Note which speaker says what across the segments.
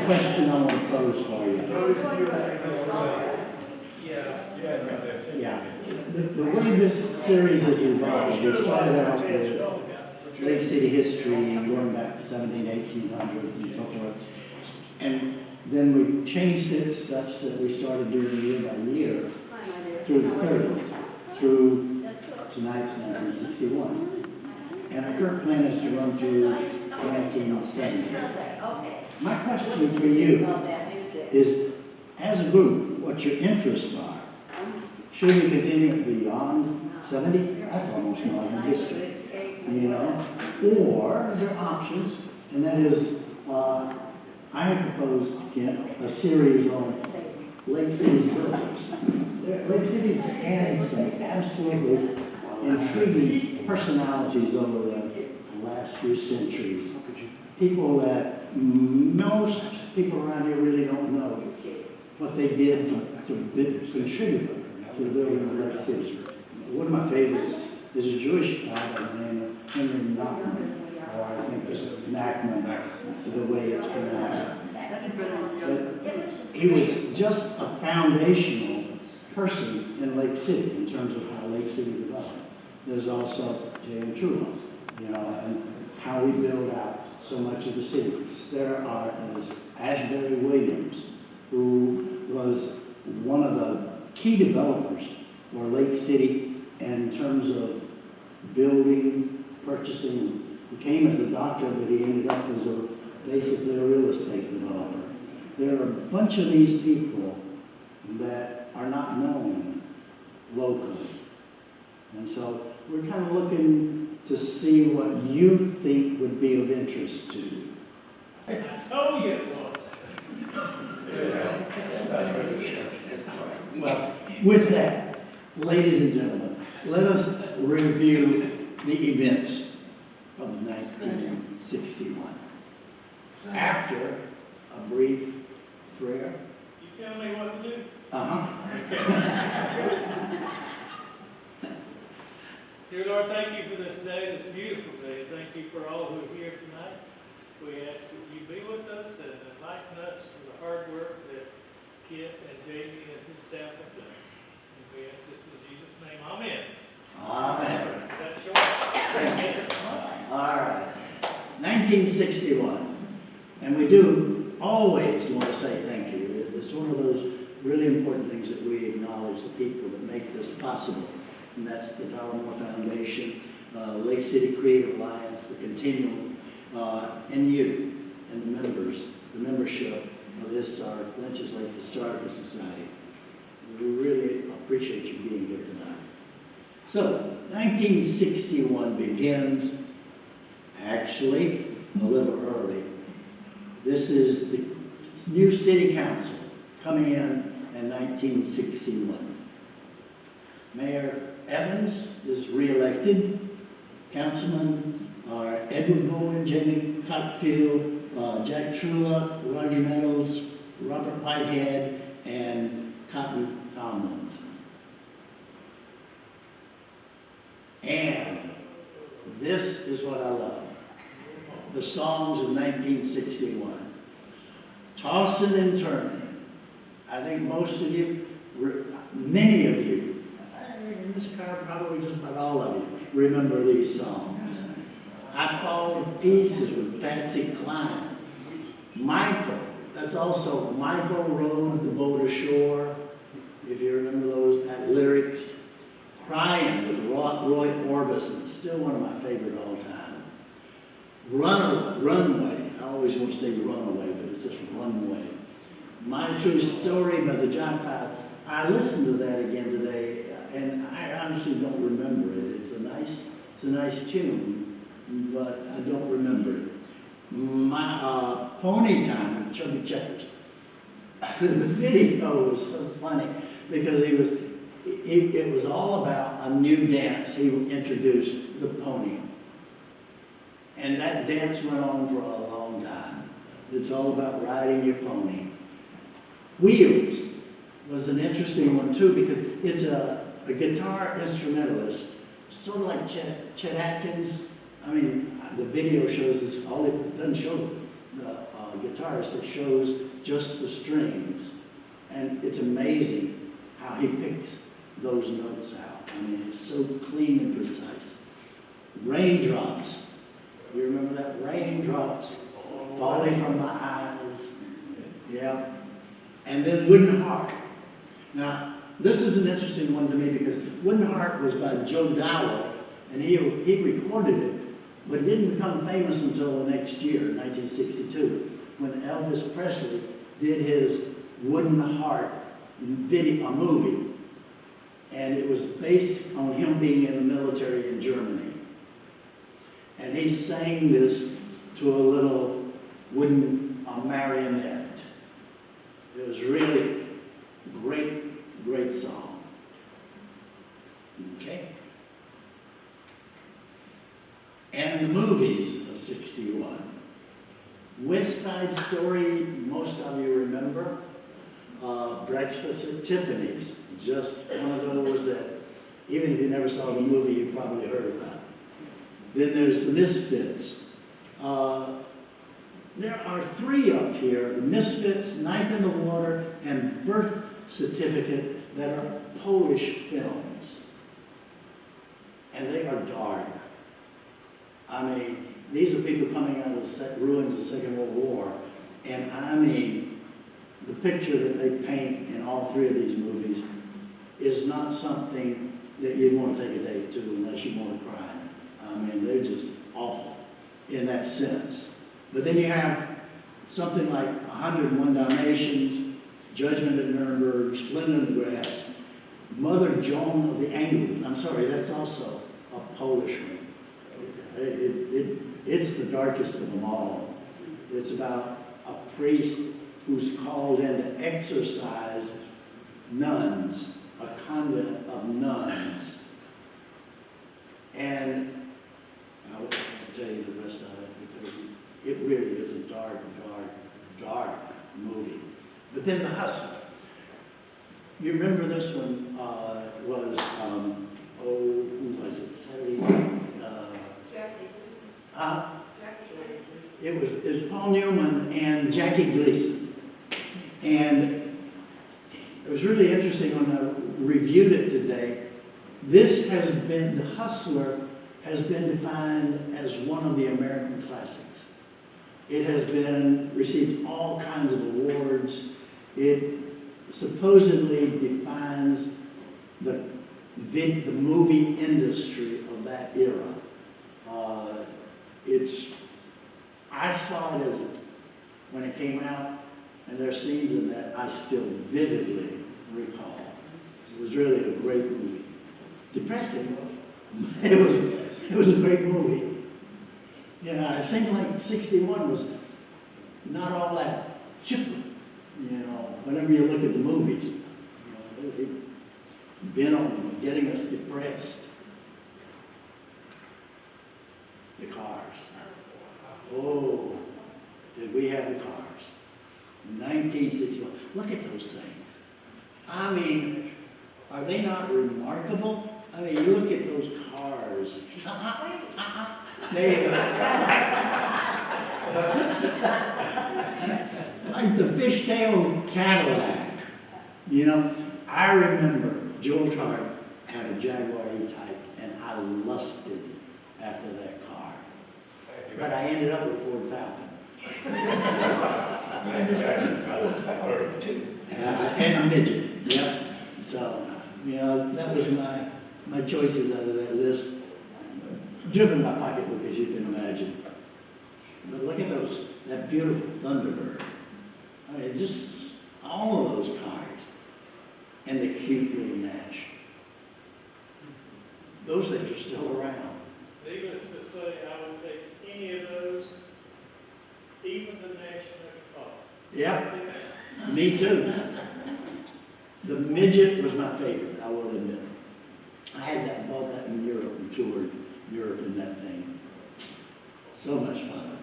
Speaker 1: question I want to pose for you. Yeah. The way this series has evolved, we started out with Lake City history going back to 1800s and so forth. And then we changed it such that we started doing year by year through the 30s, through tonight's 1961. And our current plan is to run through 1970. My question for you is, as a group, what your interests are. Should we continue it beyond 70? That's almost modern history, you know? Or there are options, and that is, I have proposed, Kent, a series on Lake City's buildings. Lake City's adding some absolutely intriguing personalities over the last few centuries. People that most people around here really don't know what they did to contribute to the building of Lake City. One of my favorites is a Jewish guy by the name of Henry Nachman, or I think it's Nachman, the way it's pronounced. But he was just a foundational person in Lake City in terms of how Lake City developed. There's also J.M. Trudeau, you know, and how we build out so much of the city. There are Asbury Williams, who was one of the key developers for Lake City in terms of building, purchasing. He came as a doctor, but he ended up as basically a real estate developer. There are a bunch of these people that are not known locally. And so we're kind of looking to see what you think would be of interest to you.
Speaker 2: I told you it was.
Speaker 1: Well, with that, ladies and gentlemen, let us review the events of 1961. After a brief prayer.
Speaker 2: You tell me what to do. Dear Lord, thank you for this day, this beautiful day. Thank you for all who are here tonight. We ask that you be with us and enlighten us for the hard work that Kit and Jamie and his staff have done. And we ask this in Jesus' name. Amen.
Speaker 1: Amen.
Speaker 2: Is that short?
Speaker 1: All right. 1961. And we do always want to say thank you. It's one of those really important things that we acknowledge the people that make this possible. And that's the Dollar Foundation, Lake City Creative Alliance, the Continuum, and you, and the members, the membership of the Lynch's Lake Historical Society. We really appreciate you being here tonight. So, 1961 begins, actually, a little early. This is the new city council coming in 1961. Mayor Evans is re-elected. Councilmen are Edward Bowen, Jamie Cockfield, Jack Trula, Roger Nettles, Robert Whitehead, and Cotton Tomlinson. And this is what I love. The songs of 1961. Tossing and turning. I think most of you, many of you, in this car, probably just about all of you, remember these songs. I Fall to Pieces with Patsy Cline. Michael, that's also Michael rowed the boat ashore, if you remember that lyrics. Crying with Roy Orbison, still one of my favorite all time. Runway, I always want to say runaway, but it's just runway. My True Story by the John Five. I listened to that again today, and I honestly don't remember it. It's a nice tune, but I don't remember it. My Pony Time with Chubby Checkers. The video was so funny because it was all about a new dance. He introduced the pony. And that dance went on for a long time. It's all about riding your pony. Wheels was an interesting one too because it's a guitar instrumentalist, sort of like Chet Atkins. I mean, the video shows this, all it doesn't show the guitarist that shows just the strings. And it's amazing how he picks those notes out. I mean, it's so clean and precise. Raindrops. You remember that? Raindrops falling from my eyes. Yeah. And then Wooden Heart. Now, this is an interesting one to me because Wooden Heart was by Joe Dowell, and he recorded it, but it didn't become famous until the next year, 1962, when Elvis Presley did his Wooden Heart video, a movie. And it was based on him being in the military in Germany. And he sang this to a little wooden marionette. It was really great song. Okay. And the movies of '61. West Side Story, most of you remember. Breakfast at Tiffany's, just one of those that, even if you never saw the movie, you probably heard about it. Then there's the Misfits. There are three up here, the Misfits, Knife in the Water, and Birth Certificate, that are Polish films. And they are dark. I mean, these are people coming out of the ruins of the Second World War. And I mean, the picture that they paint in all three of these movies is not something that you'd want to take a date to unless you want to cry. I mean, they're just awful in that sense. But then you have something like 101 Dalmatians, Judgment at Nuremberg, Splendor in the Grass, Mother Joan of the Angles. I'm sorry, that's also a Polish one. It's the darkest of them all. It's about a priest who's called in to exorcise nuns, a convent of nuns. And I won't tell you the rest of it because it really is a dark movie. But then The Hustler. You remember this one was, who was it? It was Paul Newman and Jackie Gleason. And it was really interesting when I reviewed it today. This has been, The Hustler has been defined as one of the American classics. It has been, received all kinds of awards. It supposedly defines the movie industry of that era. I saw it when it came out, and there are scenes in that I still vividly recall. It was really a great movie. Depressing, though. It was a great movie. You know, it seemed like '61 was not all that chipper. You know, whenever you look at the movies, you know, they've been on getting us depressed. The Cars. Oh, did we have the Cars? 1961. Look at those things. I mean, are they not remarkable? I mean, you look at those cars. Like the fishtail Cadillac. You know, I remember Joe Tart had a Jaguar E-Type, and I lusted after that car. But I ended up with Ford Falcon. And a midget. Yep. So, you know, that was my choices out of that list. Driven by pocketbook, as you can imagine. But look at that beautiful Thunderbird. I mean, just all of those cars. And the cute little Nash. Those things are still around.
Speaker 2: Needless to say, I would take any of those, even the National Metropolitan.
Speaker 1: Yep, me too. The midget was my favorite, I will admit. I had that, bought that in Europe and toured Europe in that thing. So much fun.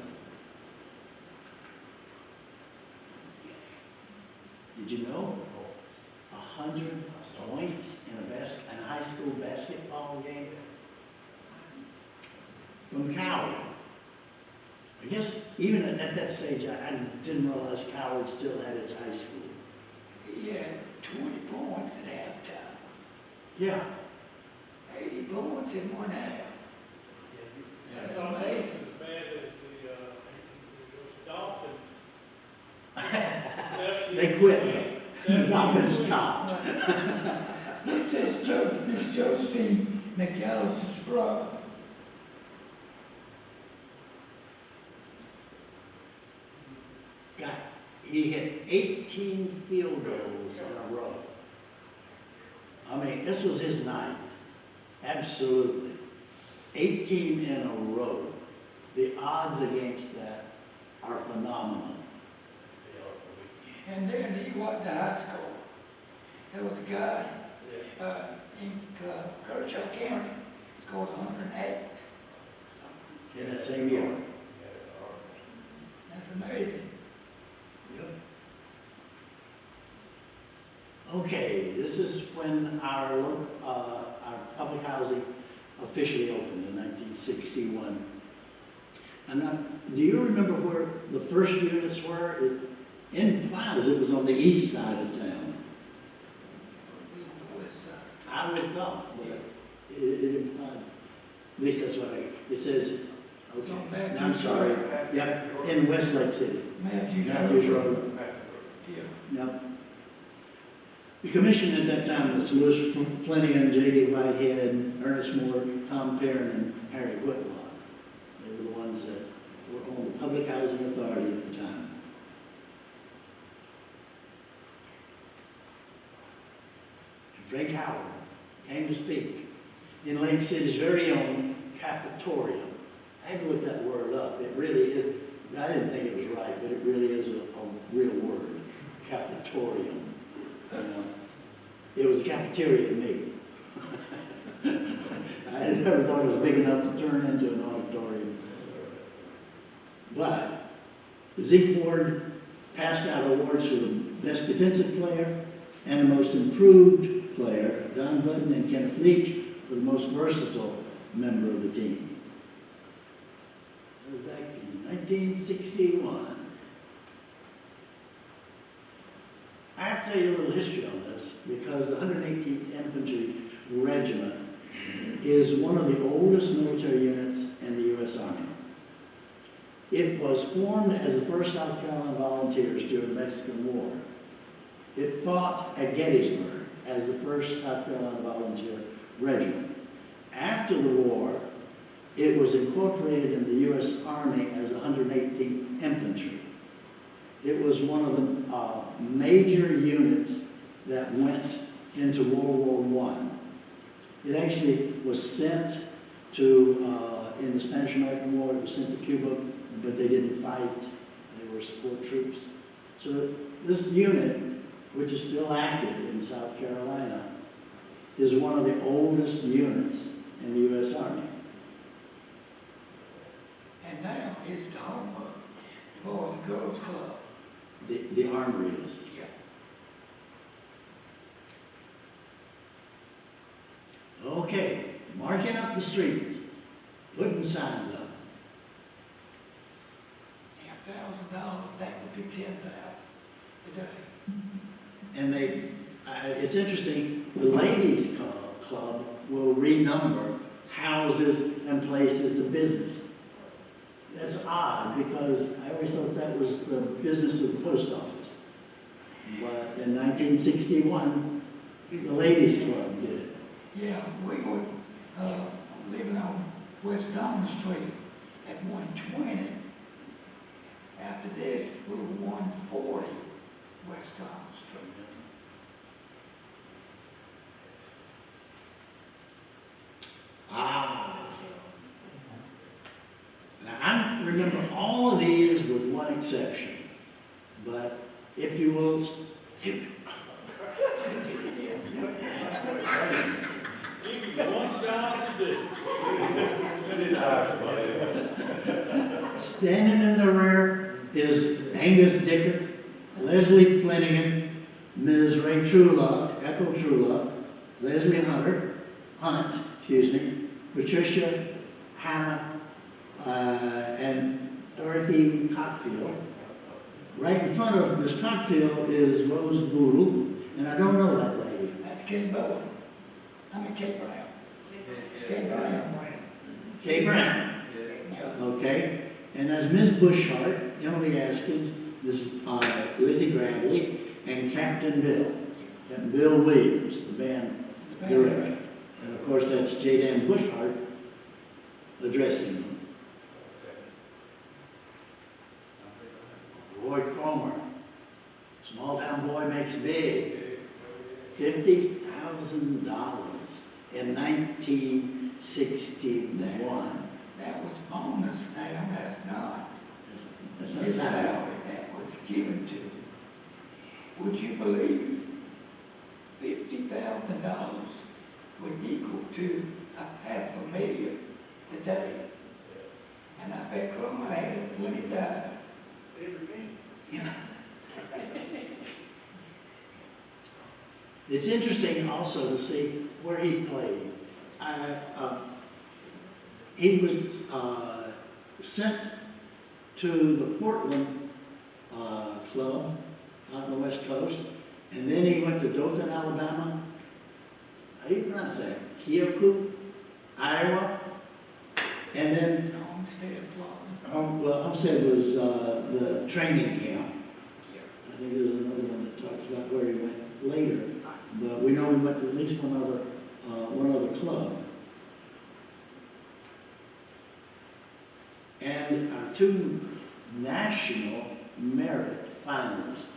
Speaker 1: Did you know 100 points in a high school basketball game? From Cowie. I guess even at that stage, I didn't realize Coward still had its high school.
Speaker 3: He had 20 points at halftime,
Speaker 1: Yeah,
Speaker 3: 80 points in one half.
Speaker 2: That's almost as bad as the Dolphins.
Speaker 1: they quit though. The Dolphins stopped.
Speaker 3: This is Miss Josephine McAllister's brother.
Speaker 1: He hit 18 field goals in a row. I mean, this was his night. Absolutely. 18 in a row. The odds against that are phenomenal.
Speaker 3: And then he went to high school. There was a guy in Kershaw County, scored 108.
Speaker 1: In that same year.
Speaker 3: That's amazing.
Speaker 1: Yep. Okay, this is when our public housing officially opened in 1961. Do you remember where the first units were? In Files, it was on the east side of town. I would have thought, but it implied, at least that's what it says. Okay, no, I'm sorry. Yep, in Westlake City. Matthews Road.
Speaker 3: Yeah.
Speaker 1: Yep. The commission at that time was Louis Flanagan, J.D. Whitehead, Ernest Moore, Tom Perrin, and Harry Whitlock. They were the ones that were on the Public Housing Authority at the time. And Frank Howard came to speak in Lake City's very own cafetorium. I had to look that word up. It really is, I didn't think it was right, but it really is a real word, cafetorium. You know, it was a cafeteria to me. I never thought it was big enough to turn into an auditorium. But Zeke Ward passed out awards for the best defensive player and the most improved player. Don Button and Kenneth Leach were the most versatile member of the team. That was back in 1961. I have to tell you a little history on this because the 118th Infantry Regiment is one of the oldest military units in the U.S. Army. It was formed as the 1st South Carolina Volunteers during the Mexican War. It fought at Gettysburg as the 1st South Carolina Volunteer Regiment. After the war, it was incorporated in the U.S. Army as the 118th Infantry. It was one of the major units that went into World War I. It actually was sent to, in the Spanish-American War, it was sent to Cuba, but they didn't fight. They were support troops. So this unit, which is still active in South Carolina, is one of the oldest units in the U.S. Army.
Speaker 3: And now it's the home of the Boys and Girls Club.
Speaker 1: The armory is.
Speaker 3: Yeah.
Speaker 1: Okay, marking up the street, putting signs up.
Speaker 3: $1,000, that would be $10,000 today.
Speaker 1: And it's interesting, the ladies club will renumber houses and places of business. That's odd because I always thought that was the business of the post office. But in 1961, the ladies club did it.
Speaker 3: Yeah, we were living on West Thomas Street at 120. After this, we were 140 West Thomas Street.
Speaker 1: Now, I remember all of these with one exception, but if you will,
Speaker 2: Give you one job to do.
Speaker 1: standing in the rear is Angus Dicker, Leslie Flanagan, Ms. Ray Truelock, Ethel Truelock, Leslie Hunt, Patricia Hannah, and Dorothy Cockfield. Right in front of Miss Cockfield is Rose Boodle, and I don't know that lady.
Speaker 3: That's Kay Bowen. Kay Brown. Kay Brown.
Speaker 1: Kay Brown,
Speaker 3: Yeah.
Speaker 1: okay? And that's Miss Bushhart, Emily Askins, Miss Lizzie Gravely, and Captain Bill Williams, the band director. And of course, that's J. Dan Bushhart addressing them. Roy Cromer, small town boy makes big. $50,000 in 1961.
Speaker 3: That was bonus now, that's not.
Speaker 1: That's
Speaker 3: His
Speaker 1: not sad.
Speaker 3: salary that was given to him. Would you believe $50,000 would equal to $500,000 today? And I bet Cromer had it when he died. Yeah.
Speaker 1: It's interesting also to see where he played. He was sent to the Portland club out on the West Coast, and then he went to Dothan, Alabama. How do you pronounce that? Keokuk, Iowa, and then
Speaker 3: Homestead, Florida.
Speaker 1: Homestead was the training camp.
Speaker 3: Yeah.
Speaker 1: I think there's another one that talks about where he went later, but we know he went to at least one other club. And our two national merit finalists.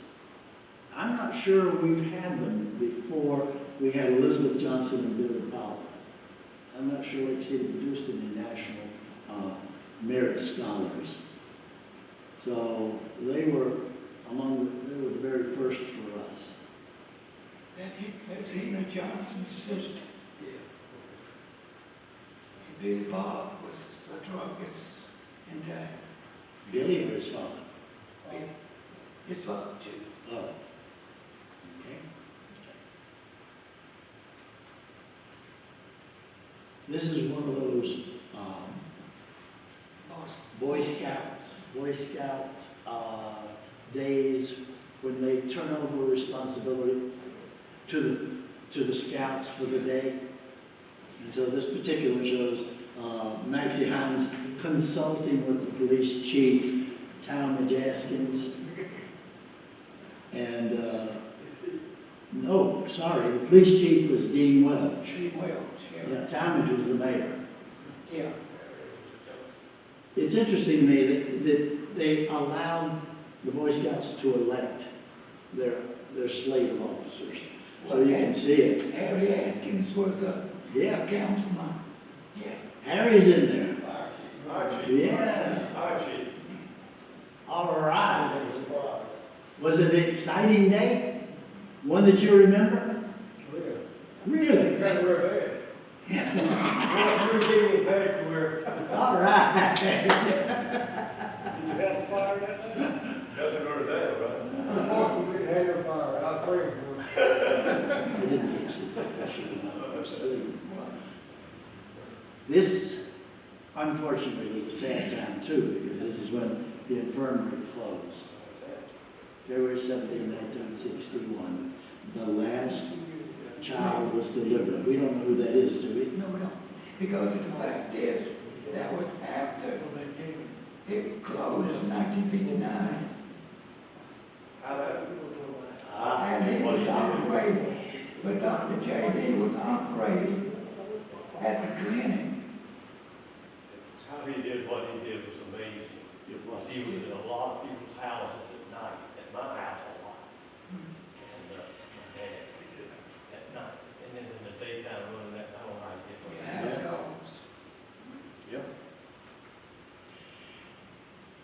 Speaker 1: I'm not sure we've had them before we had Elizabeth Johnson and Billy Powell. I'm not sure Lake City produced any national merit scholars. So they were the very first for us.
Speaker 3: That's Hina Johnson's sister. And Billy Bob was a druggist in town.
Speaker 1: Billy or his father?
Speaker 3: His father too.
Speaker 1: Oh. Okay. This is one of those Boy Scout days when they turn over responsibility to the scouts for the day. And so this particular shows Maxie Hines consulting with the police chief, Tom Jaskins, and the police chief was Dean Welch.
Speaker 3: Dean Welch, yeah.
Speaker 1: Yeah, Talmadge was the mayor.
Speaker 3: Yeah.
Speaker 1: It's interesting to me that they allowed the Boy Scouts to elect their slate of officers. So you can see it.
Speaker 3: Harry Atkins was a councilman. Yeah.
Speaker 1: Harry's in there. Yeah. All right. Was it an exciting day? One that you remember? Really? All right.
Speaker 2: Did you have a fire that night?
Speaker 4: Nothing under that, right?
Speaker 5: Unfortunately, we didn't have no fire. I prayed for it.
Speaker 1: I didn't get sleep. I should have not sleep. This, unfortunately, was a sad time too, because this is when the infirmary closed. February 17, 1961. The last child was delivered. We don't know who that is, do we?
Speaker 3: No, we don't. Because the fact is, that was after it closed in 1959. And he was operating, but Dr. J.D. was operating at the clinic.
Speaker 4: How he did what he did was amazing.
Speaker 1: It was.
Speaker 4: He was in a lot of people's houses at night, at my house a lot. And my dad, he did at night. And then in the daytime running that home, I did.
Speaker 3: Yeah, it goes.
Speaker 1: Yep.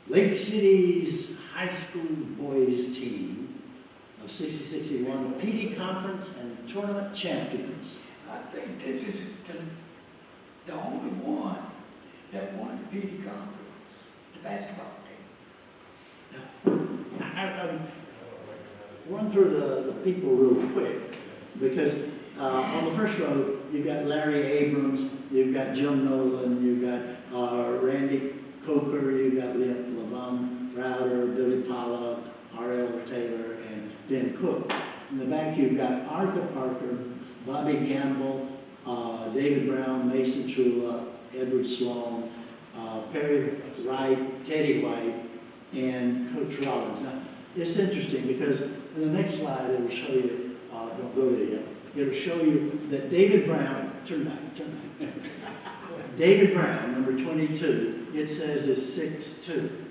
Speaker 1: Lake City's high school boys team of 60-61 PD conference and tournament champions.
Speaker 3: I think this is the only one that won the PD conference, the basketball team.
Speaker 1: I'll run through the people real quick, because on the first row, you've got Larry Abrams, you've got Jim Nolan, you've got Randy Coker, you've got Levon John Router, Billy Pollock, R.L. Taylor, and Ben Cook. In the back, you've got Arthur Parker, Bobby Campbell, David Brown, Mason Trula, Edward Sloan, Perry Wright, Teddy White, and Coach Rollins. Now, it's interesting because in the next slide, it will show you, don't go there yet, it'll show you that David Brown, turn back. David Brown, number 22, it says is 6'2".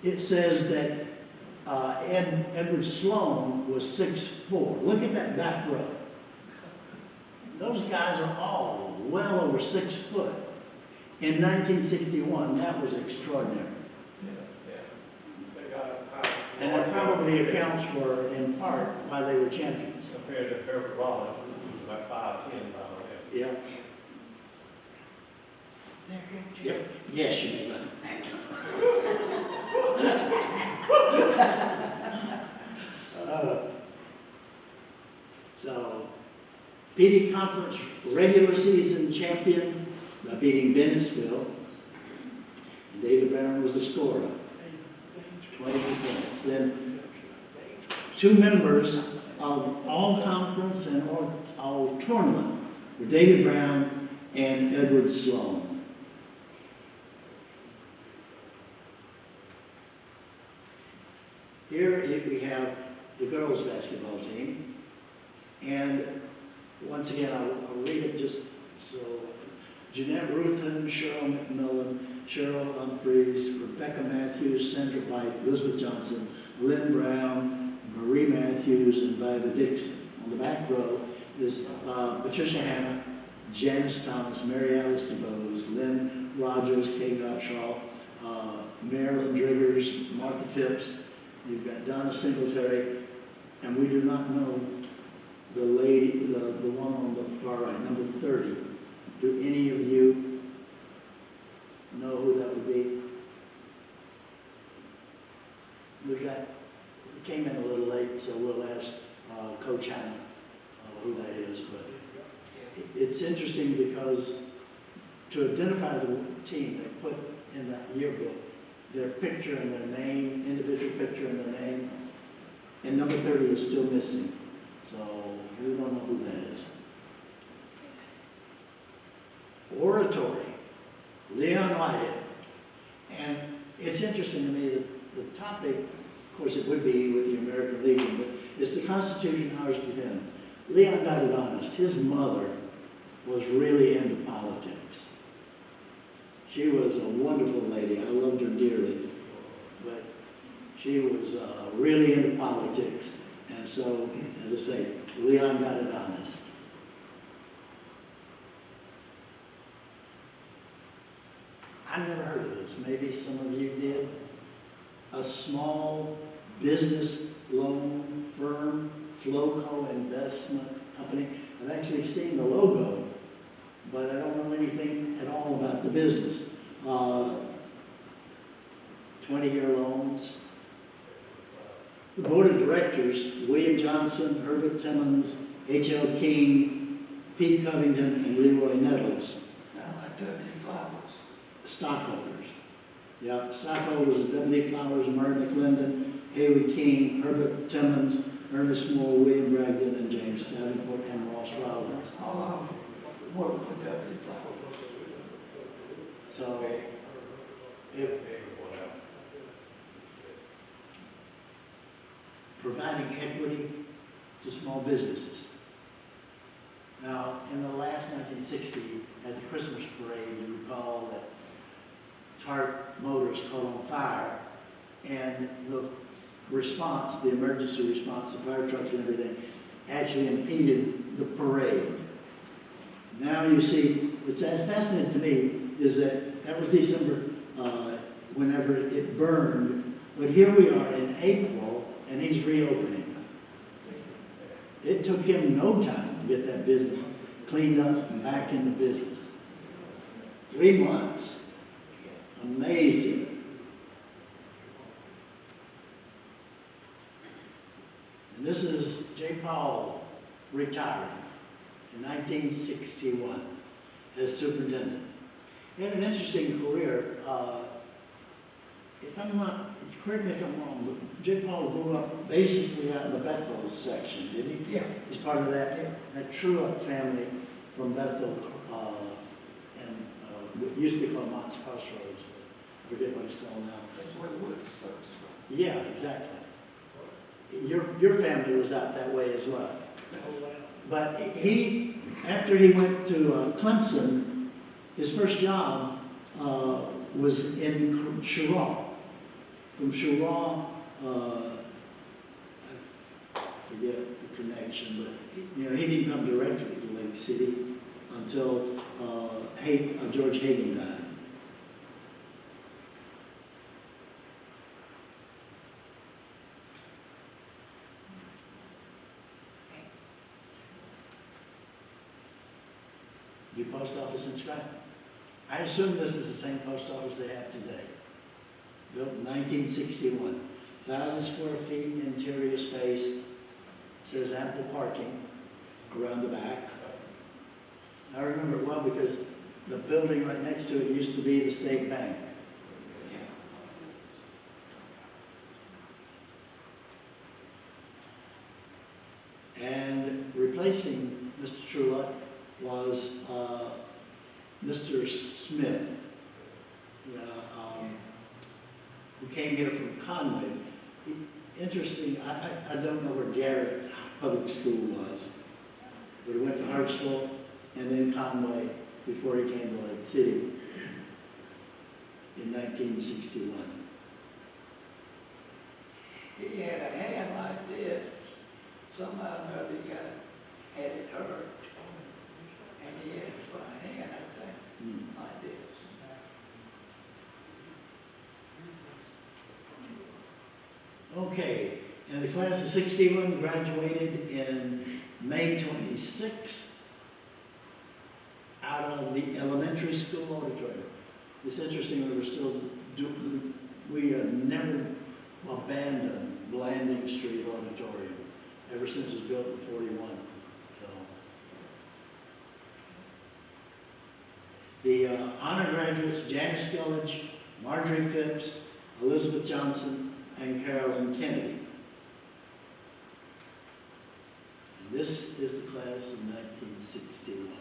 Speaker 1: It says that Edward Sloan was 6'4". Look at that back row. Those guys are all well over 6 foot. In 1961, that was extraordinary.
Speaker 4: They got a
Speaker 1: And that probably accounts for, in part, why they were champions.
Speaker 4: compared to Herbert Rollins, who was about 5'10" about that.
Speaker 1: Yeah.
Speaker 3: Nick, ain't you?
Speaker 1: Yes, you may. So, PD Conference regular season champion by beating Bennettsville. And David Brown was the scorer. 20 points. Then 2 members of all conference and all tournament were David Brown and Edward Sloan. Here we have the girls' basketball team. And once again, I'll read it just so. Jeanette Ruthin, Cheryl McMillan, Cheryl Humphreys, Rebecca Matthews, Sandra White, Elizabeth Johnson, Lynn Brown, Marie Matthews, and Viva Dixon. On the back row is Patricia Hanna, Janice Thomas, Mary Alice DeBose, Lynn Rogers, Kate Gottschall, Marilyn Driggers, Martha Phipps. You've got Donna Singletary, and we do not know the lady, the one on the far right, number 30. Do any of you know who that would be? We came in a little late, so we'll ask Coach Hanna who that is. But it's interesting because to identify the team, they put in that yearbook their picture and their name, individual picture and their name, and number 30 is still missing. So we don't know who that is. Oratory, Leon Whitehead. And it's interesting to me that the topic, of course it would be with the American Legion, but it's the Constitution, ours to them. Leon died it honest. His mother was really into politics. She was a wonderful lady. I loved her dearly. But she was really into politics. And so, as I say, Leon got it honest. I've never heard of this. Maybe some of you did. A small business loan firm, Floco Investment Company. I've actually seen the logo, but I don't know anything at all about the business. 20-year loans. The board of directors, William Johnson, Herbert Timmons, H.L. King, Pete Covington, and Leroy Nettles.
Speaker 3: Sound like W. Flowers.
Speaker 1: Stockholders. Yeah, stockholders are W. Flowers, Murray McClendon, Haywood King, Herbert Timmons, Ernest Moore, William Bragdon, and James Davenport, and Ross Rollins.
Speaker 3: All of them work for W. Flowers.
Speaker 1: So, providing equity to small businesses. Now, in the last 1960, at the Christmas parade, you recall that Tart Motors caught on fire, and the response, the emergency response, the fire trucks and everything, actually impeded the parade. Now you see, what's fascinating to me is that was December, whenever it burned, but here we are in April, and he's reopening. It took him no time to get that business cleaned up and back into business. 3 months. Amazing. And this is J. Paul retiring in 1961 as superintendent. He had an interesting career. If I'm not correct me if I'm wrong, but Jake Paul grew up basically out in the Bethel section, didn't he?
Speaker 3: Yeah.
Speaker 1: He's part of that,
Speaker 3: Yeah.
Speaker 1: that Truett family from Bethel, and it used to be called Mott's Crossroads, but I forget what it's called now.
Speaker 3: That's where Woods starts from.
Speaker 1: Yeah, exactly. Your family was out that way as well. But he, after he went to Clemson, his first job was in Cheraw. From Cheraw, I forget the connection, but he didn't come directly to Lake City until George Hagen died. Your post office in Scranton. I assume this is the same post office they have today. Built in 1961. 1,000 square feet interior space. Says ample parking around the back. I remember it well because the building right next to it used to be the State Bank. And replacing Mr. Truett was Mr. Smith, who came here from Conway. Interesting, I don't know where Garrett Public School was, but he went to Hartsville and then Conway before he came to Lake City in 1961.
Speaker 3: He had a hand like this. Somehow or another had it hurt. And he had his right hand, I think, like this.
Speaker 1: Okay, and the class of 61 graduated in May 26 out of the elementary school auditorium. It's interesting that we have never abandoned Blanding Street Auditorium ever since it was built in 41. So, the honor graduates, Janice Skillage, Marjorie Phipps, Elizabeth Johnson, and Carolyn Kennedy. And this is the class of 1961.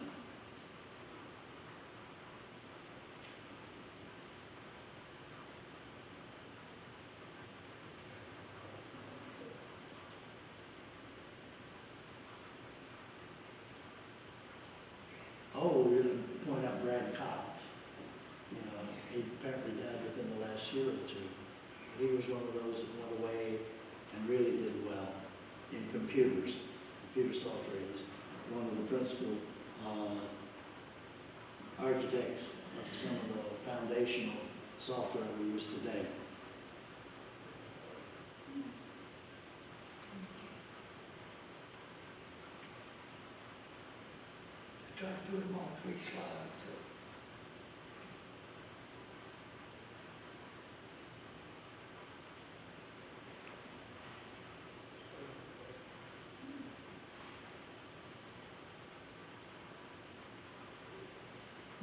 Speaker 1: Oh, we really point out Brad Cox. He apparently died within the last year or two. He was one of those that went away and really did well in computer software. He was one of the principal architects of some of the foundational software we use today.
Speaker 3: I tried to do them on 3 slides, so.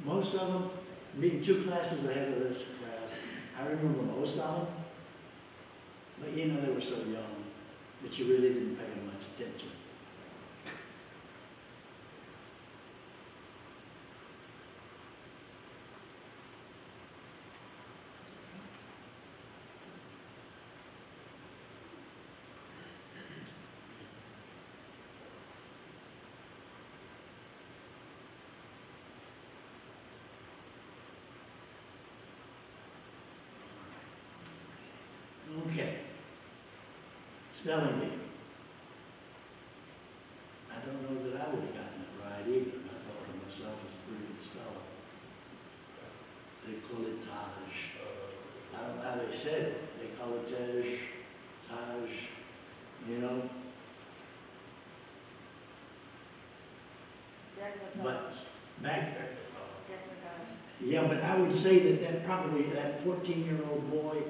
Speaker 1: Most of them, being 2 classes ahead of this class, I remember most of them, but they were so young that you really didn't pay them much attention. Okay. Spelling bee. I don't know that I would have gotten it right either. I thought of myself as a pretty good speller. They call it Taj. I don't know how they said it. They call it Taj, But back, yeah, but I would say that probably that 14-year-old boy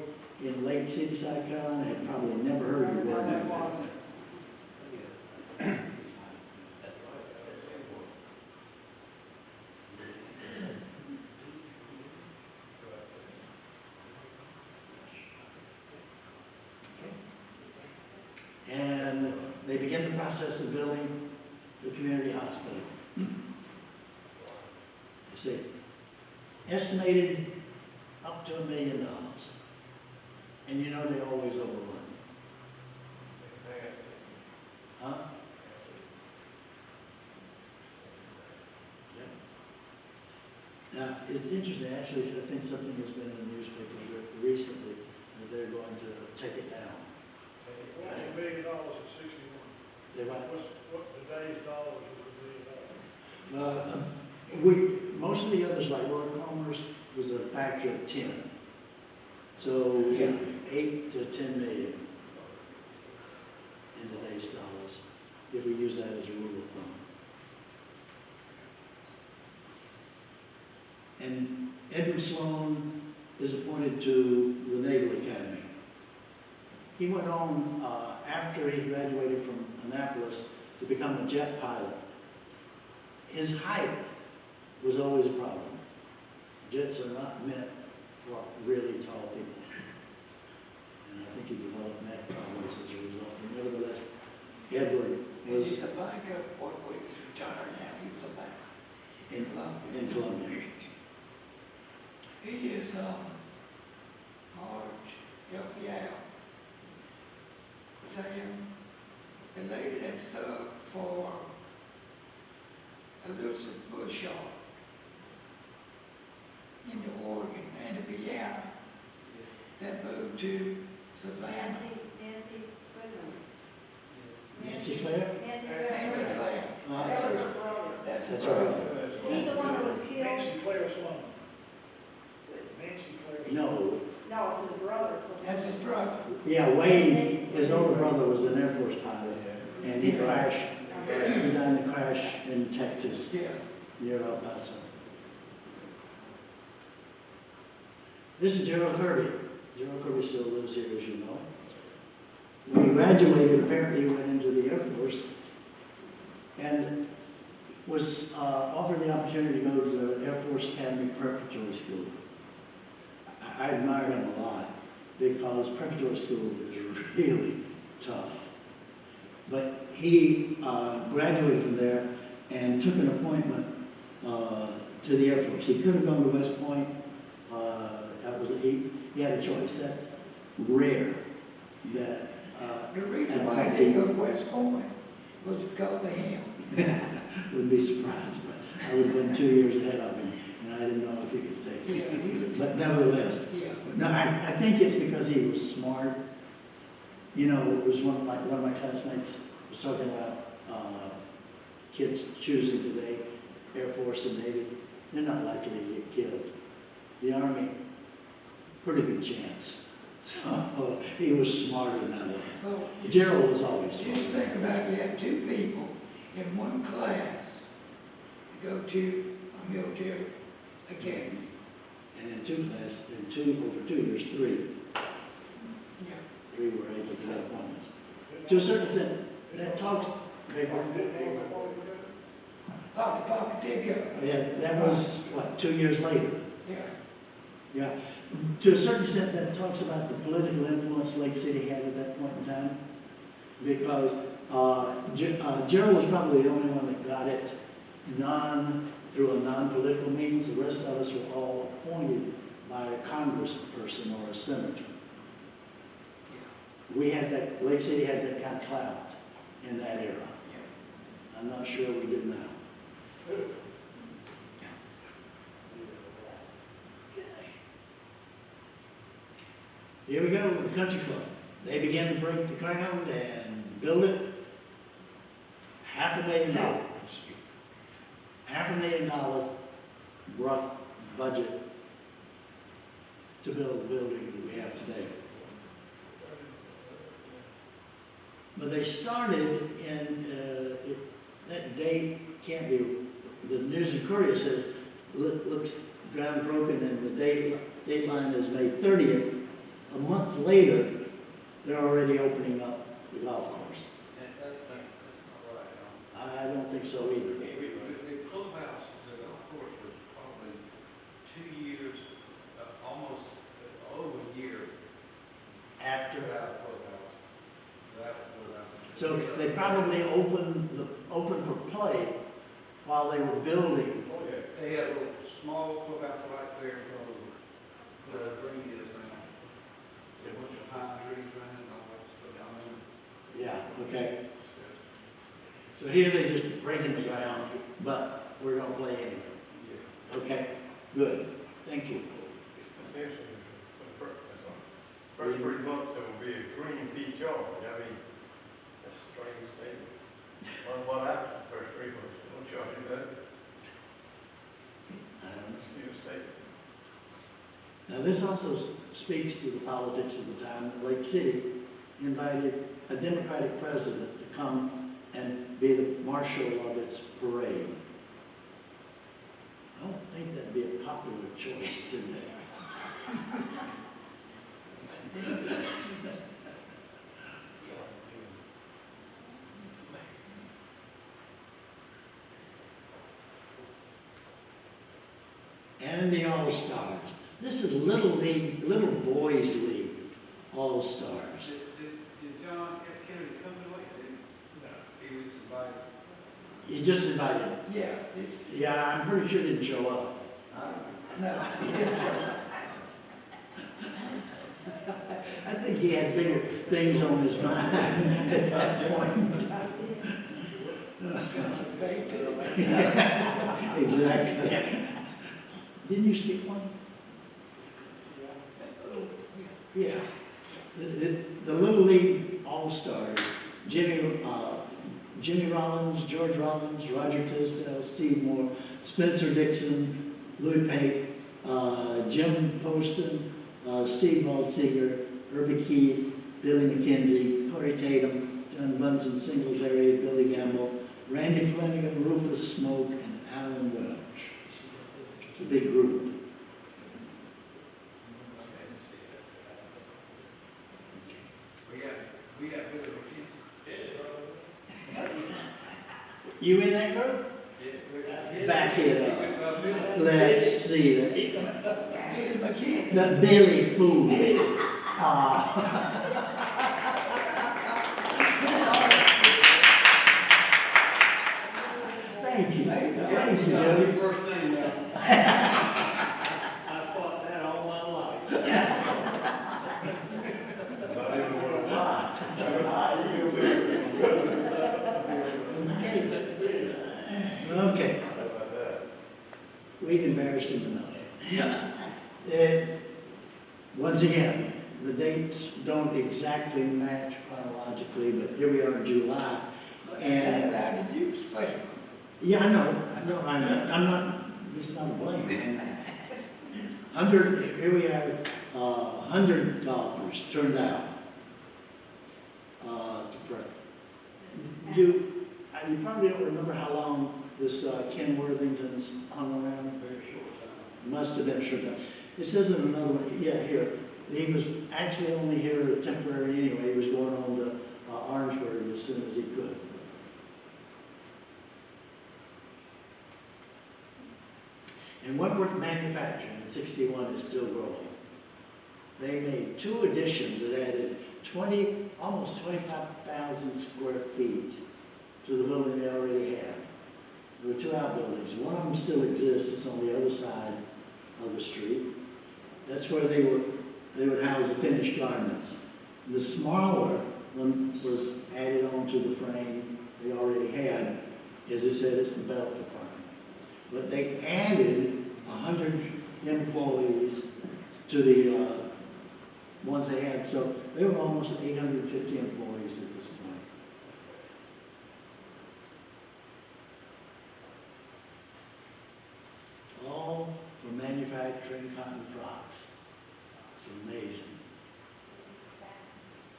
Speaker 1: in Lake City, South Carolina had probably never heard the word before. they began the process of building the community hospital. You see, estimated up to $1 million. And you know they always overrun. Huh? Yep. Now, it's interesting, actually, I think something has been in the newspapers recently, that they're going to take it down.
Speaker 5: $1 million at 61.
Speaker 1: They want,
Speaker 5: What today's dollars would $1 million?
Speaker 1: most of the others, like Roy Palmer's, was a factor of 10. So, yeah, 8 to 10 million in today's dollars, if we use that as a rule of thumb. And Edward Sloan is appointed to the Naval Academy. He went on, after he graduated from Annapolis, to become a jet pilot. His height was always a problem. Jets are not meant for really tall people. And I think he developed neck problems as a result. But nevertheless, Edward was
Speaker 3: He's a backup, what we was retired now, he was a backup in Columbia.
Speaker 1: in Columbia.
Speaker 3: He is, Marge, help me out. Saying, the lady that subbed for Elizabeth Bushard in the Oregon and the Piano that moved to Savannah.
Speaker 1: Nancy Claire?
Speaker 3: Nancy Claire.
Speaker 1: That's
Speaker 3: That's
Speaker 1: That's
Speaker 3: her
Speaker 1: right.
Speaker 3: brother.
Speaker 6: Is he the one that was killed?
Speaker 5: Nancy Claire Sloan. Nancy Claire Sloan.
Speaker 1: No.
Speaker 6: No, it's his brother.
Speaker 3: That's his brother.
Speaker 1: Yeah, Wayne, his older brother was an Air Force pilot, and he crashed, he died in a crash in Texas,
Speaker 3: Yeah.
Speaker 1: near El Paso. This is Gerald Kirby. Gerald Kirby still lives here, as you know. When he graduated, apparently he went into the Air Force and was offered the opportunity to go to the Air Force Academy Preparatory School. I admire him a lot because preparatory school is really tough. But he graduated from there and took an appointment to the Air Force. He could have gone to West Point. He had a choice. That's rare. That
Speaker 3: The reason why I didn't go to West Point was because of him.
Speaker 1: wouldn't be surprised, but I would have been 2 years ahead of him, and I didn't know if he could take
Speaker 3: Yeah,
Speaker 1: it.
Speaker 3: he was,
Speaker 1: But nevertheless,
Speaker 3: yeah.
Speaker 1: no, I think it's because he was smart. You know, it was one of my classmates was talking about kids choosing today, Air Force and Navy. They're not likely to get killed. The Army, pretty good chance. So he was smarter than I was.
Speaker 3: So,
Speaker 1: Gerald was always
Speaker 3: just
Speaker 1: smart.
Speaker 3: think about it, you have two people in one class to go to a military academy.
Speaker 1: And in over 2 years, three were able to get appointments. To a certain extent, that talks,
Speaker 3: Papa did go.
Speaker 1: yeah, that was, what, 2 years later?
Speaker 3: Yeah.
Speaker 1: Yeah. To a certain extent, that talks about the political influence Lake City had at that point in time. Because Gerald was probably the only one that got it through a non-political means. The rest of us were all appointed by a congressperson or a senator. We had that, Lake City had that kind of clout in that era. I'm not sure we did now. Here we go, the country club. They began to break the ground and build it. $500,000. $500,000 rough budget to build the building that we have today. But they started in, that date can't be, the News and Courier says, looks groundbroken, and the date line is May 30th. A month later, they're already opening up the golf course.
Speaker 7: That's not right,
Speaker 1: I don't think so either.
Speaker 7: The clubhouse, the golf course was probably 2 years, almost over a year
Speaker 1: After,
Speaker 7: without a clubhouse. Without a clubhouse.
Speaker 1: So they probably opened for play while they were building.
Speaker 4: Oh, yeah.
Speaker 7: They had a little small clubhouse right there for where the green is now. A bunch of pine trees running and all that stuff.
Speaker 1: Yeah, okay. So here they just breaking the ground, but we're gonna play anyway. Okay, good, thank you.
Speaker 4: Essentially, for the first 3 months, there will be a green fee charge. I mean, that's a strange statement. What happened the first 3 months? What charge you that? See the statement.
Speaker 1: Now, this also speaks to the politics of the time that Lake City invited a Democratic president to come and be the marshal of its parade. I don't think that'd be a popular choice today. And the All-Stars. This is Little League, Little Boys League All-Stars.
Speaker 7: Did John F. Kennedy come to Lake City? No. He was invited.
Speaker 1: You just invited.
Speaker 3: Yeah,
Speaker 1: Yeah, I'm pretty sure he didn't show up.
Speaker 3: no, he didn't show up.
Speaker 1: I think he had bigger things on his mind at that point in time. Exactly. Didn't you speak one? Yeah. The Little League All-Stars, Jimmy Rollins, George Rollins, Roger Tisdale, Steve Moore, Spencer Dixon, Louis Pate, Jim Poston, Steve Maltseger, Herbie Keith, Billy McKenzie, Corey Tatum, John Bunsen Singletary, Billy Gamble, Randy Flanagan, Rufus Smoke, and Alan Welch. It's a big group.
Speaker 7: We got Billy McKenzie.
Speaker 1: You in that group?
Speaker 7: Yeah.
Speaker 1: Back it up. Let's see that.
Speaker 3: Billy McKenzie.
Speaker 1: The Billy fool me. Thank you. Thank you, Joey.
Speaker 7: First name now.
Speaker 2: I fought that all my life.
Speaker 4: Not even worth a lie.
Speaker 1: Okay,
Speaker 4: How about that?
Speaker 1: we've embarrassed him enough. Once again, the dates don't exactly match chronologically, but here we are in July. And,
Speaker 3: How did you spell?
Speaker 1: yeah, I know, I'm not, it's not a blame. Here we are, 100 golfers turned out to play. You probably don't remember how long this Ken Worthington's hung around.
Speaker 7: Very short time.
Speaker 1: Must have been a short time. It says in another one, yeah, here, he was actually only here temporary anyway. He was going on to Orangeburg as soon as he could. And Wentworth Manufacturing in 61 is still growing. They made 2 additions that added almost 25,000 square feet to the building they already had. There were 2 outbuildings. One of them still exists. It's on the other side of the street. That's where they would house the finished garments. The smaller one was added onto the frame they already had. As I said, it's the belt department. But they added 100 employees to the ones they had. So they were almost 850 employees at this point. All for manufacturing cotton frocks. It's amazing.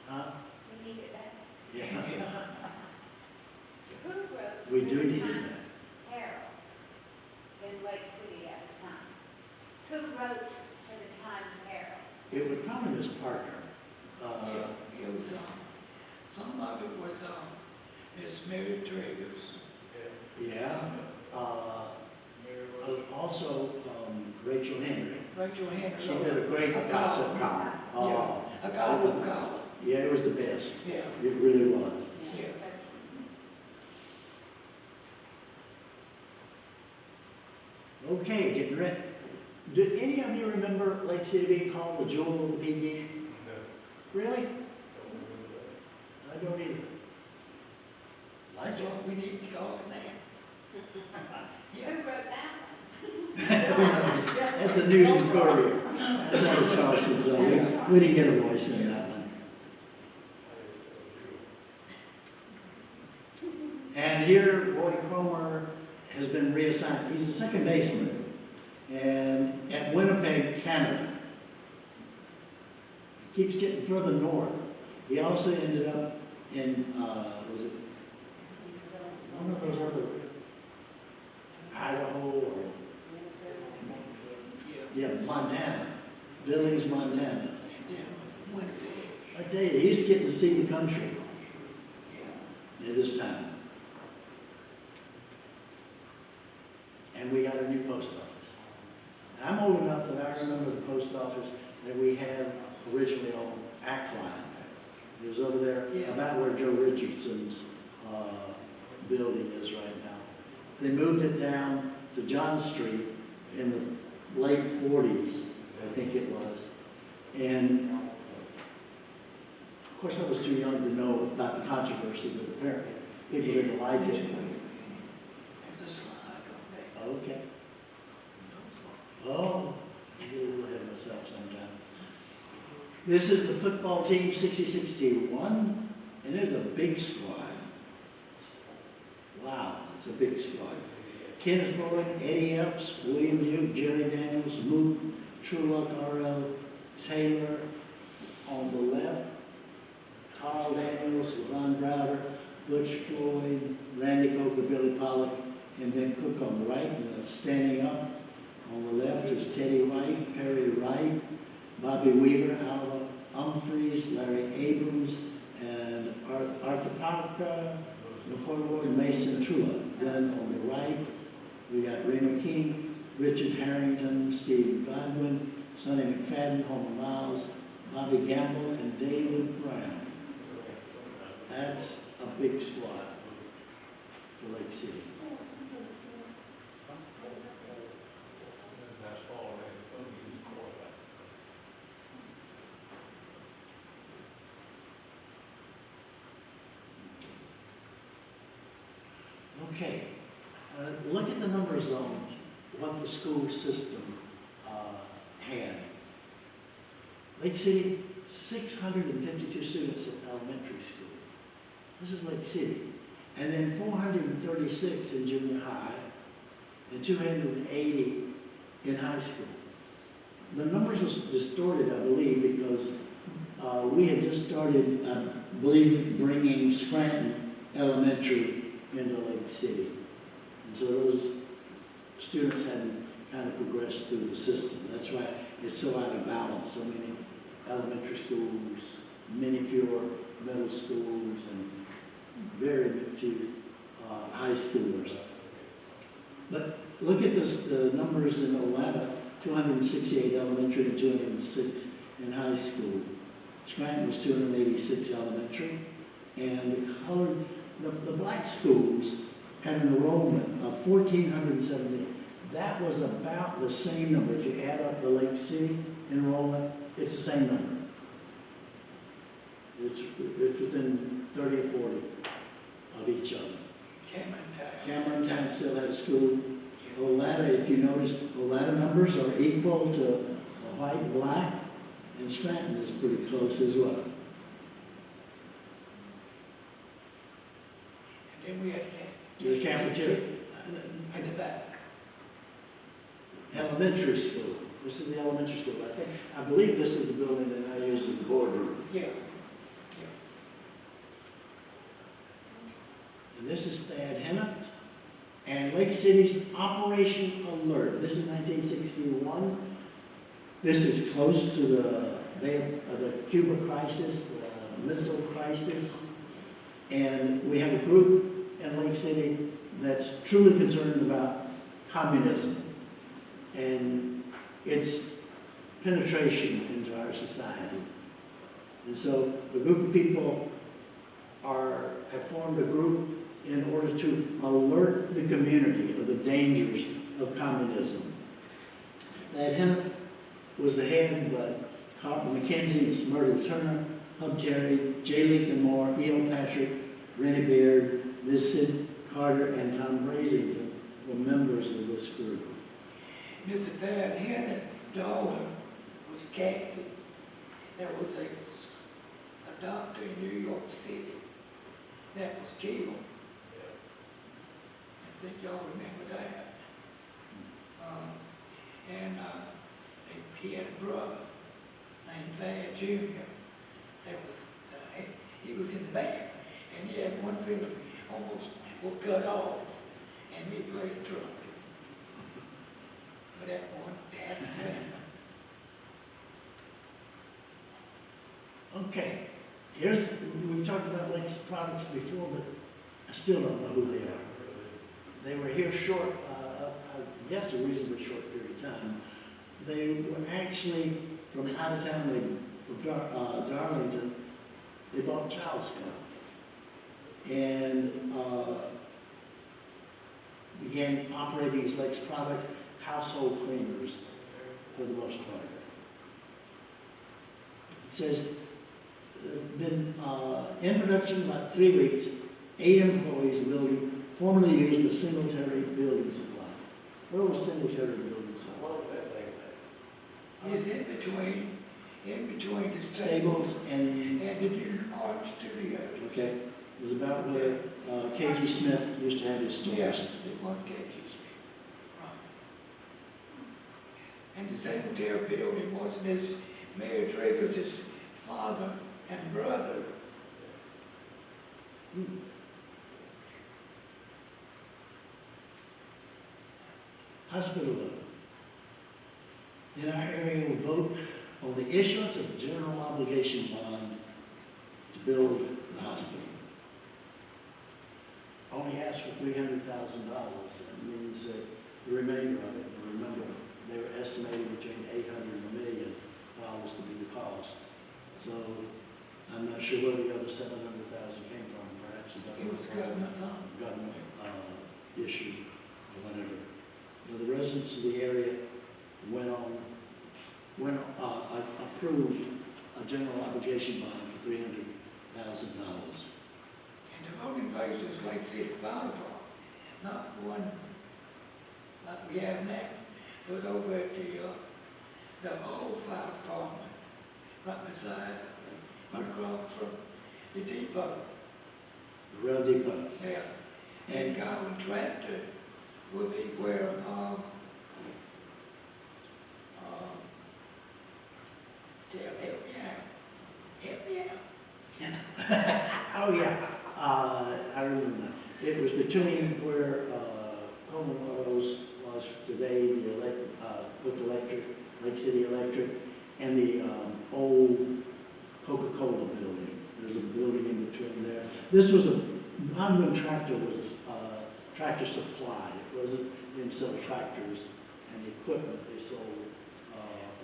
Speaker 1: Huh?
Speaker 6: We need it back.
Speaker 1: Yeah.
Speaker 6: Who wrote?
Speaker 1: We do need it
Speaker 6: Times
Speaker 1: back.
Speaker 6: Herald in Lake City at the time? Who wrote for the Times Herald?
Speaker 1: It would probably Miss Parker.
Speaker 3: Yeah, it was, some of it was, Miss Mary Triggers.
Speaker 1: Yeah. Also, Rachel Henry.
Speaker 3: Rachel Henry.
Speaker 1: She did a great gossip column.
Speaker 3: Yeah, a gossip column.
Speaker 1: Yeah, it was the best.
Speaker 3: Yeah,
Speaker 1: It really was.
Speaker 3: yeah.
Speaker 1: Okay, getting ready. Do any of you remember Lake City being called the jewel of the PD? Really? I don't either.
Speaker 3: I thought we need to call it that.
Speaker 6: Who wrote that one?
Speaker 1: That's the News and Courier. That's how Charleston, so we didn't get a voice in that one. And here, Roy Cromer has been reassigned. He's the second baseman and at Winnipeg, Canada. He keeps getting further north. He also ended up in, was it one of those other, Idaho or, yeah, Montana, Billings, Montana.
Speaker 3: And then Winnipeg.
Speaker 1: I tell you, he's getting to see the country
Speaker 3: Yeah.
Speaker 1: at this time. And we got a new post office. I'm old enough that I remember the post office that we had originally on Ackline. It was over there,
Speaker 3: Yeah.
Speaker 1: about where Joe Richardson's building is right now. They moved it down to John Street in the late 40s, I think it was. And of course, I was too young to know about the controversy, but apparently people didn't like it.
Speaker 3: There's a slide on that.
Speaker 1: Okay. Oh, I get a little ahead of myself sometime. This is the football team, 60-61, and it's a big squad. Wow, it's a big squad. Kenneth Boyd, Eddie Epps, William Duke, Jerry Daniels, Mook, Truelock, R.L. Taylor on the left, Carl Daniels, Von Browder, Butch Floyd, Randy Coker, Billy Pollock, and Ben Cook on the right. And standing up on the left is Teddy White, Perry Wright, Bobby Weaver, Alva Humphreys, Larry Abrams, and Arthur Parker, McCoy, Mason Truelock. Then on the right, we got Raymond King, Richard Harrington, Steve Godwin, Sonny McFadden, Homer Miles, Bobby Gamble, and David Brown. That's a big squad for Lake City. Okay, look at the numbers on what the school system had. Lake City, 652 students at elementary school. This is Lake City. And then 436 in junior high and 280 in high school. The numbers are distorted, I believe, because we had just started, I believe, bringing Scranton Elementary into Lake City. And so those students hadn't kind of progressed through the system. That's why it's so out of balance. So many elementary schools, many fewer middle schools, and very few high schoolers. But look at this, the numbers in Olata, 268 elementary and 206 in high school. Scranton was 286 elementary. And the black schools had an enrollment of 1,470. That was about the same number. If you add up the Lake City enrollment, it's the same number. It's within 30 or 40 of each other. Cameron Town still has a school. Olata, if you notice, Olata numbers are equal to white and black, and Scranton is pretty close as well.
Speaker 3: And then we had
Speaker 1: The cafeteria.
Speaker 3: in the back.
Speaker 1: Elementary school. This is the elementary school. I believe this is the building that I use as the boardroom.
Speaker 3: Yeah.
Speaker 1: And this is Thad Hennett. And Lake City's Operation Alert. This is 1961. This is close to the Cuba crisis, the missile crisis. And we have a group in Lake City that's truly concerned about communism and its penetration into our society. And so a group of people have formed a group in order to alert the community of the dangers of communism. Thad Hennett was the head, but Carlton McKenzie, Miss Myrtle Turner, Hub Terry, J. Lincoln Moore, E.O. Patrick, Rennie Beard, Ms. Sid Carter, and Tom Brazington were members of this group.
Speaker 3: Mr. Thad Hennett's daughter was Kathy. There was a doctor in New York City that was killed. I think y'all remember that. He had a brother named Thad Jr. That was, he was in the band, and he had one finger almost was cut off, and he played trumpet. But that one, Thad finger.
Speaker 1: Okay, we've talked about Lakes products before, but I still don't know who they are. They were here short, I guess a reasonably short period of time. They were actually from out of town, from Darlington. They bought Child Scout and began operating as Lakes Products, household cleaners for the most part. It says, been in production about 3 weeks, 8 employees building, formerly used as Singletary Building Supply. Where was Singletary Building Supply?
Speaker 3: He's in between the
Speaker 1: Stables and,
Speaker 3: and the new art studio.
Speaker 1: okay, it was about where K.G. Smith used to have his stores.
Speaker 3: Yes, it was Katie's. Right. And the Secretary building wasn't his, Mayor Drager's father and brother.
Speaker 1: Hospital vote. In our area, we vote on the issuance of a general obligation bond to build the hospital. Only asked for $300,000. That means that the remainder of it, remember, they were estimating between $800 and $1 million to be the cost. So I'm not sure where the other $700,000 came from, perhaps
Speaker 3: It was government loan.
Speaker 1: government issue or whatever. Now, the residents of the area approved a general obligation bond for $300,000.
Speaker 3: And the voting place was Lake City Fire Department, not one like we have now, but over at the old fire department, right beside, across from the depot.
Speaker 1: The rail depot.
Speaker 3: Yeah. And Godwin Tractor would be where, help me out.
Speaker 1: Oh, yeah, I remember that. It was between where Coleman Autos was today, with electric, Lake City Electric, and the old Coca-Cola building. There's a building in between there. This was Godwin Tractor was Tractor Supply. It wasn't them sell tractors and equipment. They sold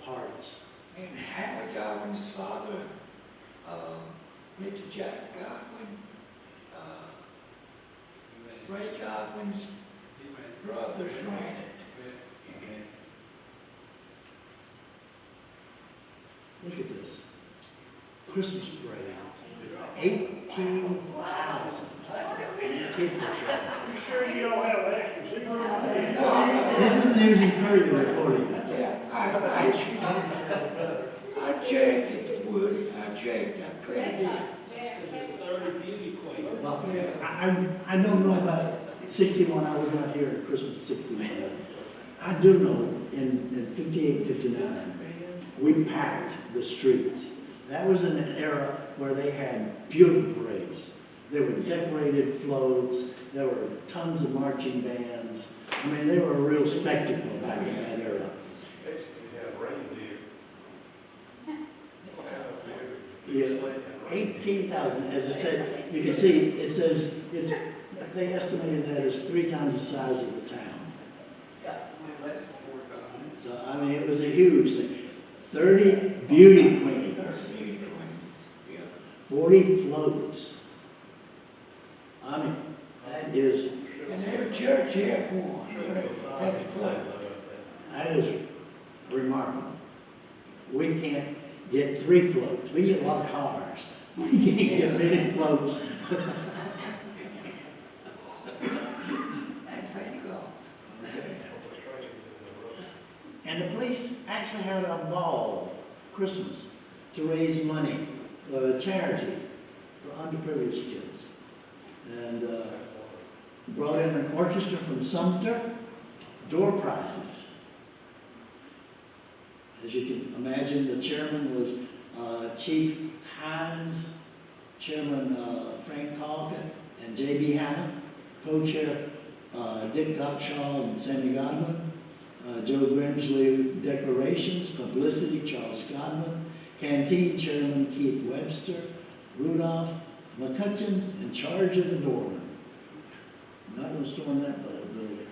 Speaker 1: parts.
Speaker 3: And Howard Godwin's father, Mr. Jack Godwin, Ray Godwin's brothers ran it.
Speaker 1: Okay. Look at this. Christmas parade. 18,000 people showed.
Speaker 5: You sure you don't have extra seats?
Speaker 1: This is the News and Courier reporting this.
Speaker 3: Yeah, I checked it, Woody, I checked, I cleared it.
Speaker 2: Third beauty queen.
Speaker 1: Well, I don't know about 61, I was not here at Christmas 61. I do know in 58, 59, we packed the streets. That was in an era where they had beautiful parades. There were decorated floats, there were tons of marching bands. I mean, they were a real spectacle back in that era.
Speaker 4: Actually, we have reindeer.
Speaker 1: Yeah, 18,000, as I said, you can see, it says, they estimated that as 3 times the size of the town. So, I mean, it was a huge thing. 30 beauty queens, 40 floats. I mean, that is,
Speaker 3: And every church had one, had a float.
Speaker 1: that is remarkable. We can't get 3 floats. We get a lot of cars. We can't get many floats.
Speaker 3: And Santa Claus.
Speaker 1: And the police actually had a ball Christmas to raise money for charity for underprivileged kids. And brought in an orchestra from Sumter, door prizes. As you can imagine, the chairman was Chief Hines, Chairman Frank Calkin, and J.B. Hanna, co-chair Dick Gottschall and Sammy Godwin, Joe Grimsley, Decorations, Publicity, Charles Godwin, Canteen Chairman Keith Webster, Rudolph McCutcheon, in charge of the doorman. Not going to storm that building.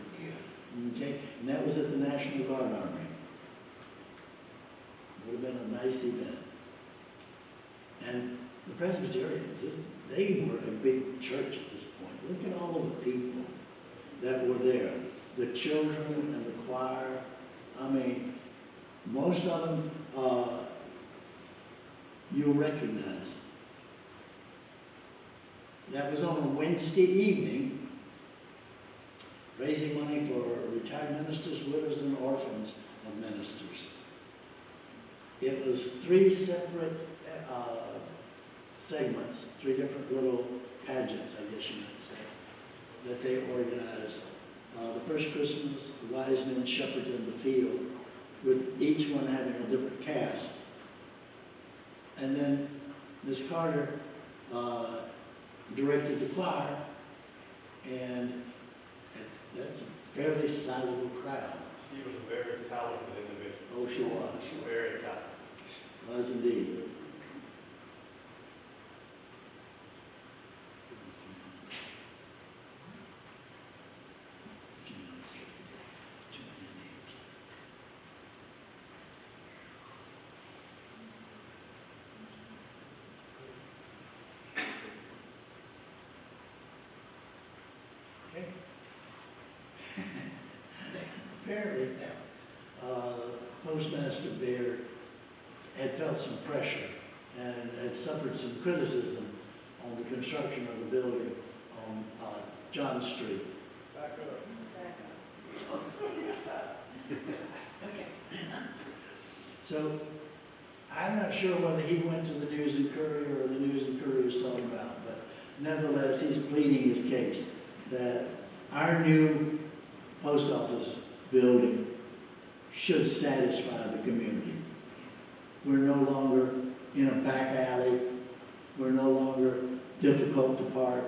Speaker 1: Okay, and that was at the National Guard Armory. Would have been a nice event. And the Presbyterians, they were a big church at this point. Look at all of the people that were there. The children and the choir. I mean, most of them you'll recognize. That was on a Wednesday evening, raising money for retired ministers, widows, and orphans of ministers. It was 3 separate segments, 3 different little pageants, I guess you might say, that they organized. The first Christmas, the wise men shepherded in the field, with each one having a different cast. And then Miss Carter directed the choir, and that's a fairly sizable crowd.
Speaker 4: She was a very talented individual.
Speaker 1: Oh, she was.
Speaker 4: Very talented.
Speaker 1: Was indeed. Okay. Apparently, Postmaster Bear had felt some pressure and had suffered some criticism on the construction of the building on John Street.
Speaker 4: Back up.
Speaker 1: So I'm not sure whether he went to the News and Courier or the News and Courier saw him out, but nevertheless, he's pleading his case that our new post office building should satisfy the community. We're no longer in a back alley. We're no longer difficult to park.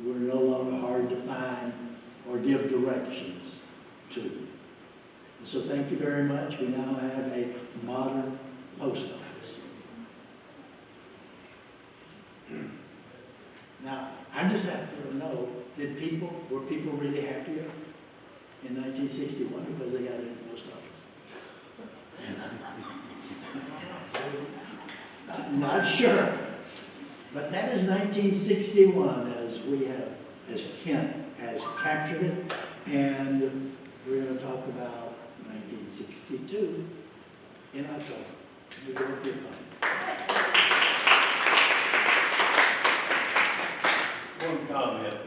Speaker 1: We're no longer hard to find or give directions to. So thank you very much. We now have a modern post office. Now, I just have to know, were people really happier in 1961 because they got a new post office? Not sure. But that is 1961 as Kent has captured it. And we're going to talk about 1962 in October. We're going to get on.
Speaker 4: One comment.